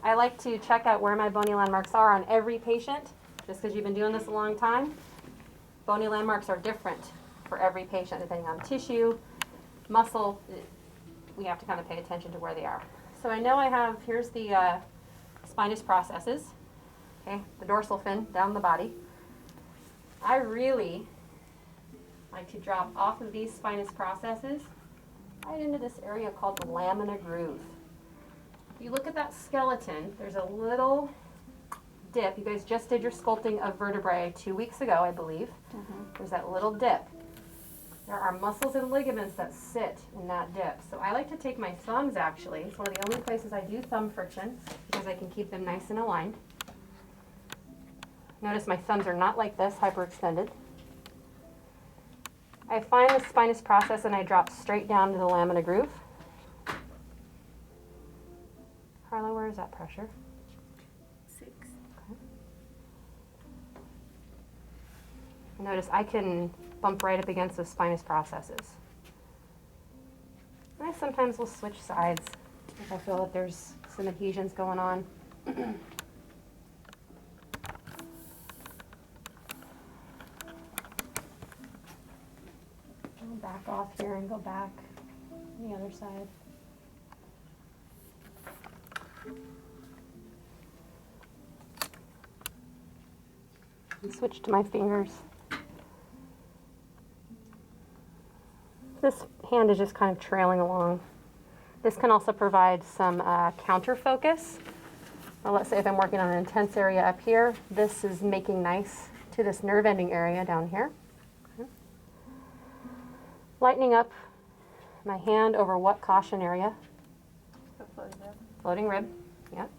I like to check out where my bony landmarks are on every patient, just because you've been doing this a long time. Bony landmarks are different for every patient, depending on tissue, muscle. We have to kind of pay attention to where they are. So I know I have, here's the spinous processes, okay, the dorsal fin down the body. I really like to drop off of these spinous processes right into this area called the lamina groove. If you look at that skeleton, there's a little dip. You guys just did your sculpting of vertebrae 2 weeks ago, I believe. There's that little dip. There are muscles and ligaments that sit in that dip. So I like to take my thumbs, actually. It's one of the only places I do thumb friction because I can keep them nice and aligned. Notice my thumbs are not like this, hyperextended. I find the spinous process and I drop straight down to the lamina groove. Carla, where is that pressure? 6. Okay. Notice I can bump right up against those spinous processes. And I sometimes will switch sides if I feel that there's some adhesions going on. I'll back off here and go back on the other side. And switch to my fingers. This hand is just kind of trailing along. This can also provide some counter focus. Well, let's say if I'm working on an intense area up here, this is making nice to this nerve ending area down here. Okay. Lightening up my hand over what caution area? The floating rib. Floating rib, yep.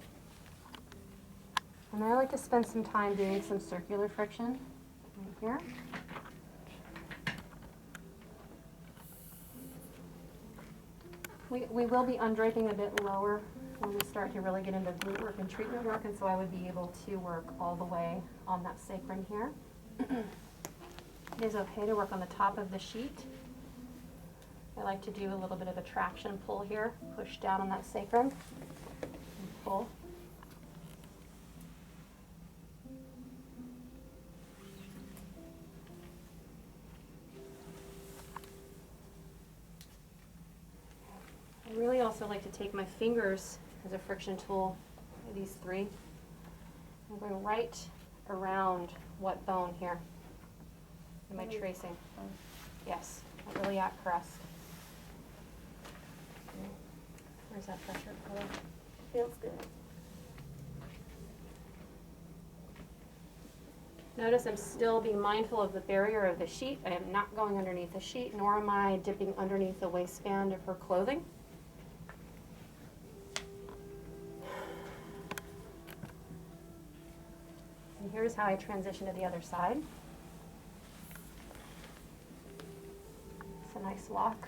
And I like to spend some time doing some circular friction right here. We will be undraping a bit lower when we start to really get into glute work and treatment work, and so I would be able to work all the way on that sacrum here. It is okay to work on the top of the sheet. I like to do a little bit of a traction pull here, push down on that sacrum, and pull. I really also like to take my fingers as a friction tool, these 3. I'm going right around what bone here? Am I tracing? Yes, that iliac crest. Where's that pressure? Feels good. Notice I'm still being mindful of the barrier of the sheet. I am not going underneath the sheet, nor am I dipping underneath the waistband of her clothing. And here's how I transition to the other side. It's a nice walk.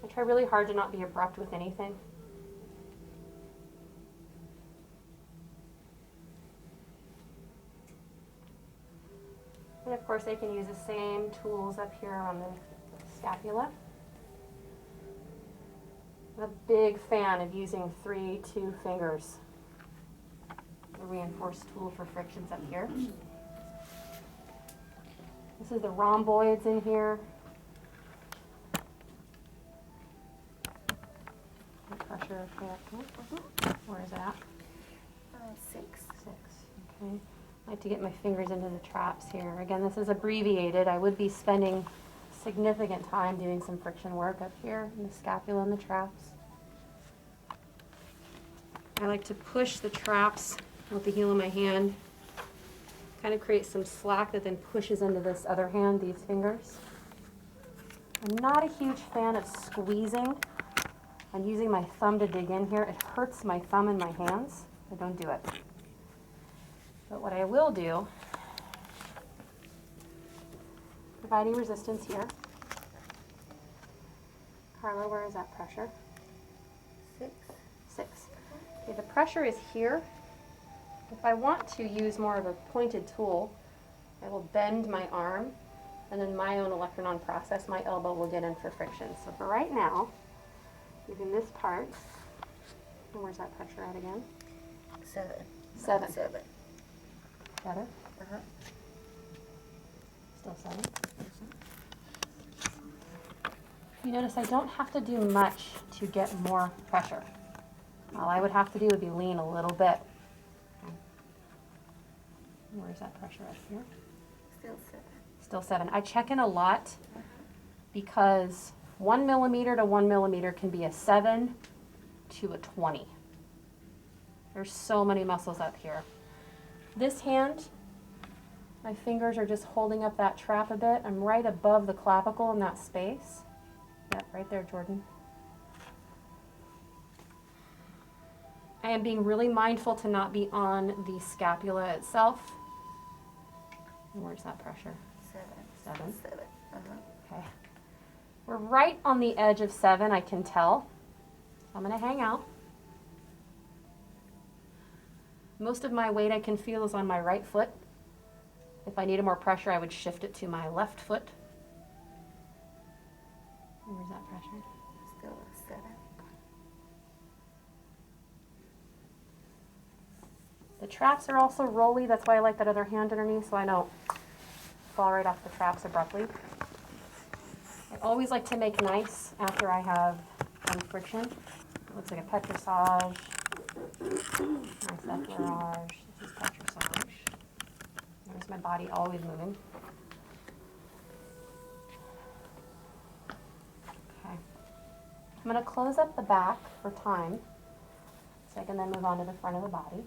I try really hard to not be abrupt with anything. And of course I can use the same tools up here on the scapula. I'm a big fan of using 3-2 fingers. A reinforced tool for frictions up here. This is the rhomboids in here. Pressure there. Where is that? 6. 6. Okay. I like to get my fingers into the traps here. Again, this is abbreviated. I would be spending significant time doing some friction work up here in the scapula and the traps. I like to push the traps with the heel of my hand, kind of create some slack that then pushes into this other hand, these fingers. I'm not a huge fan of squeezing and using my thumb to dig in here. It hurts my thumb and my hands. I don't do it. But what I will do, providing resistance here. Carla, where is that pressure? 6. 6. Okay, the pressure is here. If I want to use more of a pointed tool, I will bend my arm, and then my own electron process, my elbow will get in for friction. So for right now, using this part, And where's that pressure at again? 7. 7. 7. Better? Uh-huh. Still 7. You notice I don't have to do much to get more pressure. All I would have to do would be lean a little bit. Where's that pressure at here? Still 7. Still 7. I check in a lot because 1 millimeter to 1 millimeter can be a 7 to a 20. There's so many muscles up here. This hand, my fingers are just holding up that trap a bit. I'm right above the clavicle in that space. Yep, right there, Jordan. I am being really mindful to not be on the scapula itself. And where's that pressure? 7. 7. 7. Uh-huh. Okay. We're right on the edge of 7, I can tell. I'm going to hang out. Most of my weight I can feel is on my right foot. If I needed more pressure, I would shift it to my left foot. Where's that pressure? Still 7. The traps are also rolly. That's why I like that other hand underneath, so I don't fall right off the traps abruptly. I always like to make nice after I have done friction. It looks like a petrissage. Nice effleurage. This is petrissage. There's my body always moving. Okay. I'm going to close up the back for time, so I can then move on to the front of the body.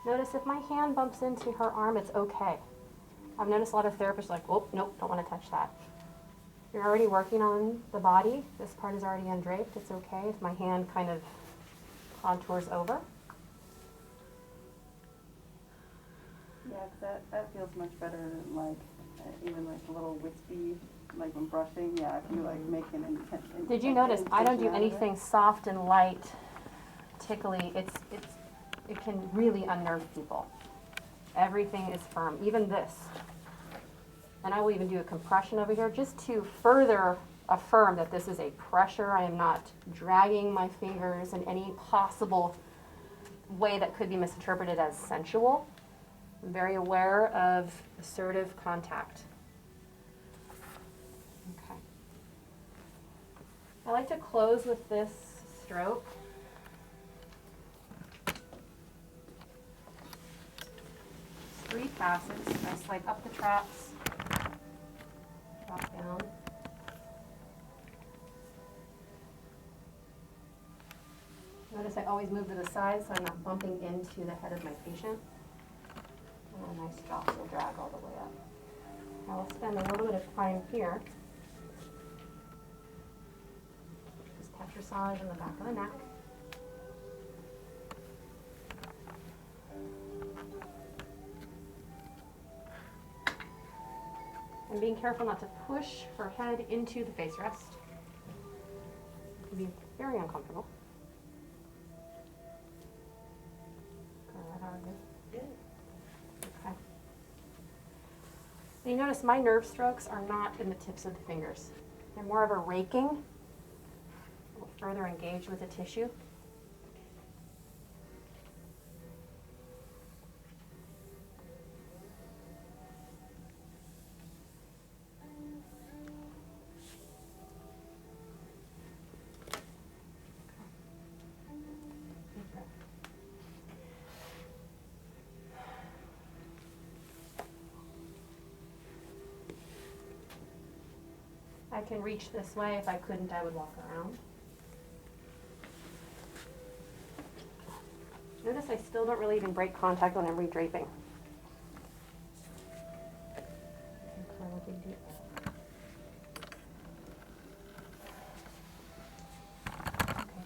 Notice if my hand bumps into her arm, it's okay. I've noticed a lot of therapists are like, oh, nope, don't want to touch that. You're already working on the body. This part is already undraped. It's okay if my hand kind of contours over. Yeah, 'cause that feels much better than like, even like a little wispy, like when brushing, yeah, if you like make an intent. Did you notice I don't do anything soft and light, tickly. It can really unnerve people. Everything is firm, even this. And I will even do a compression over here just to further affirm that this is a pressure. I am not dragging my fingers in any possible way that could be misinterpreted as sensual. I'm very aware of assertive contact. Okay. I like to close with this stroke. Three passes. I slide up the traps, drop down. Notice I always move to the side so I'm not bumping into the head of my patient. And a nice jostle drag all the way up. Now we'll spend a little bit of time here. Just petrissage in the back of the neck. And being careful not to push her head into the face rest. It can be very uncomfortable. Okay. So you notice my nerve strokes are not in the tips of the fingers. They're more of a raking. We'll further engage with the tissue. I can reach this way. If I couldn't, I would walk around. Notice I still don't really even break contact when I'm redraping. Okay,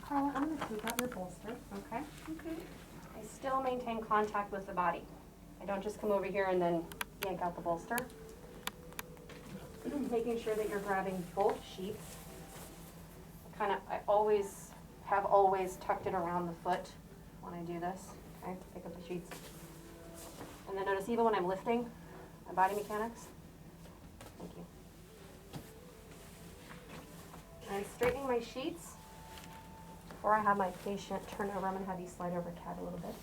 Carla, I'm going to take out your bolster, okay? Okay. I still maintain contact with the body. I don't just come over here and then yank out the bolster. Making sure that you're grabbing both sheets. I always tucked it around the foot when I do this. Okay, pick up the sheets. And then notice even when I'm lifting, my body mechanics. Thank you. I'm straightening my sheets Before I have my patient turn over, I'm going to have you slide over Kat a little bit.